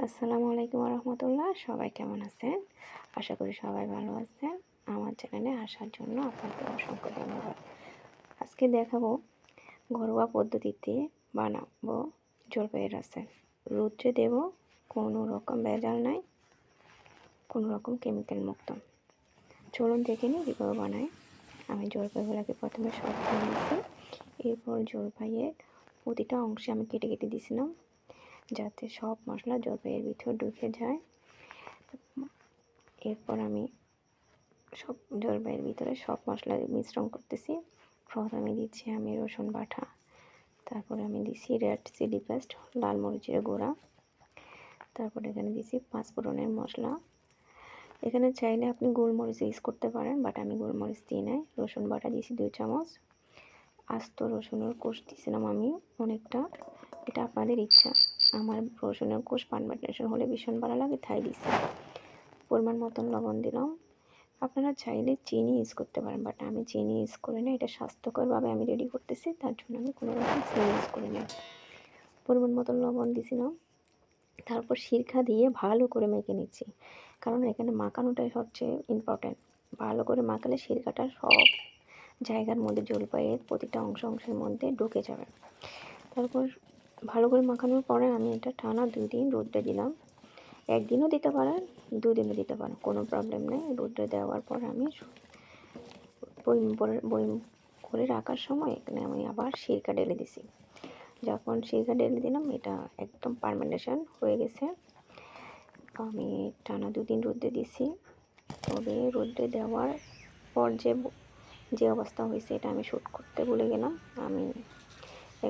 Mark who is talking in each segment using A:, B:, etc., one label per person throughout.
A: আসসালামু আলাইকুম রহমতুল্লাহ। সবাই কেমন আছেন? আশা করি সবাই ভালো আছেন। আমার চ্যানেলে আসার জন্য আপনাকে অসংখ্য ধন্যবাদ। আজকে দেখাবো ঘরোয়া পদ্ধতিতে বানাবো জলপাইয়ের আচার। রৌদ্রে দেব, কোনো রকম ভেজাল নাই, কোনো রকম কেমিক্যাল মুক্ত। চলুন দেখে নিই কীভাবে বানাই। আমি জলপাইগুলোকে প্রথমে সব ধুয়ে নিয়েছি। এরপর জলপাইয়ের প্রতিটা অংশে আমি কেটে কেটে দিয়েছিলাম, যাতে সব মশলা জলপাইয়ের ভিতর ঢুকে যায়। এরপর আমি সব জলপাইয়ের ভিতরে সব মশলা মিশ্রণ করতেছি। প্রথমে দিচ্ছি আমি রসুন বাটা, তারপরে আমি দিচ্ছি রেড চিলি পেস্ট, লাল মরিচের গুঁড়া, তারপরে এখানে দিচ্ছি পাঁচফোড়নের মশলা। এখানে চাইলে আপনি গোলমরিচ ইউজ করতে পারেন, বাট আমি গোলমরিচ দিই নাই। রসুন বাটা দিয়েছি 2 চামচ। আস্ত রসুনের কোষ দিয়েছিলাম আমি অনেকটা, এটা আপনাদের ইচ্ছা। আমার রসুনের কোষ ফার্মেন্টেশন হলে ভীষণ ভালো লাগে, তাই দিচ্ছি। পরিমাণ মতন লবণ দিলাম। আপনারা চাইলে চিনি ইউজ করতে পারেন, বাট আমি চিনি ইউজ করি না। এটা স্বাস্থ্যকরভাবে আমি রেডি করতেছি, তার জন্য আমি কোনো রকম চিনি ইউজ করি না। পরিমাণ মতন লবণ দিয়েছিলাম। তারপর সিরকা দিয়ে ভালো করে মেখে নিচ্ছি, কারণ এখানে মাখানোটাই সবচেয়ে ইম্পর্ট্যান্ট। ভালো করে মাখালে সিরকাটা সব জায়গার মধ্যে জলপাইয়ের প্রতিটা অংশের মধ্যে ঢুকে যাবে। তারপর ভালো করে মাখানোর পরে আমি এটা টানা 2 দিন রোদে দিলাম। একদিনও দিতে পারেন, 2 দিনও দিতে পারেন, কোনো প্রবলেম নেই। রোদে দেওয়ার পর আমি বয়ম করে রাখার সময় এখানে আমি আবার সিরকা ঢেলে দিছি। যখন সিরকা ঢেলে দিলাম, এটা একদম ফার্মেন্টেশন হয়ে গেছে। আমি টানা 2 দিন রোদে দিছি। তবে রোদে দেওয়ার পর যে অবস্থা হয়েছে, এটা আমি শ্যুট করতে ভুলে গেলাম। আমি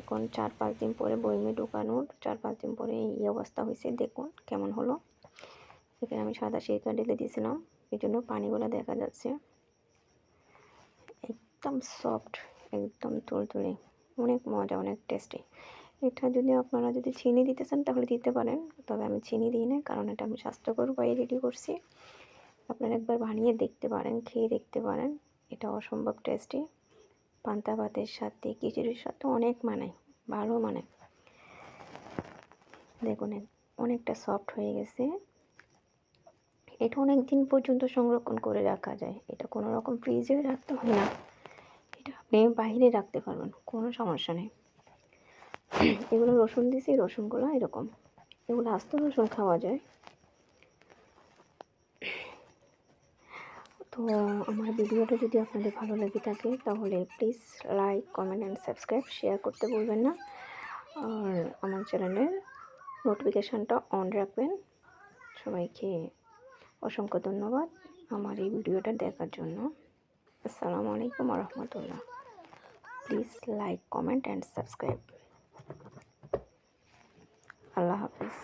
A: এখন 4-5 দিন পরে বয়মে ঢোকানোর 4-5 দিন পরে এই অবস্থা হয়েছে। দেখুন কেমন হলো। এখানে আমি সাদা সিরকা ঢেলে দিয়েছিলাম, এই জন্য পানিগুলো দেখা যাচ্ছে। একদম সফট, একদম তুলতুলে, অনেক মজা, অনেক টেস্টি। এটা আপনারা যদি চিনি দিতে চান তাহলে দিতে পারেন, তবে আমি চিনি দিই না, কারণ এটা আমি স্বাস্থ্যকর উপায়ে রেডি করছি। আপনারা একবার বানিয়ে দেখতে পারেন, খেয়ে দেখতে পারেন। এটা অসম্ভব টেস্টি। পান্তা ভাতের সাথে, খিচুড়ির সাথে অনেক মানায়, ভালো মানায়। দেখুন অনেকটা সফট হয়ে গেছে। এটা অনেক দিন পর্যন্ত সংরক্ষণ করে রাখা যায়। এটা কোনো রকম ফ্রিজে রাখতে হয় না, এটা আপনি বাইরে রাখতে পারবেন, কোনো সমস্যা নেই। এগুলো রসুন দিয়েছি, রসুনগুলো এরকম, এগুলো আস্ত রসুন খাওয়া যায়। তো আমার ভিডিওটা যদি আপনাদের ভালো লেগে থাকে তাহলে please like, comment and subscribe, share করতে ভুলবেন না। আর আমার চ্যানেলের নোটিফিকেশানটা অন রাখবেন। সবাইকে অসংখ্য ধন্যবাদ আমার এই ভিডিওটা দেখার জন্য। আসসালামু আলাইকুম রহমতুল্লাহ। Please like, comment and subscribe. আল্লাহ হাফেজ।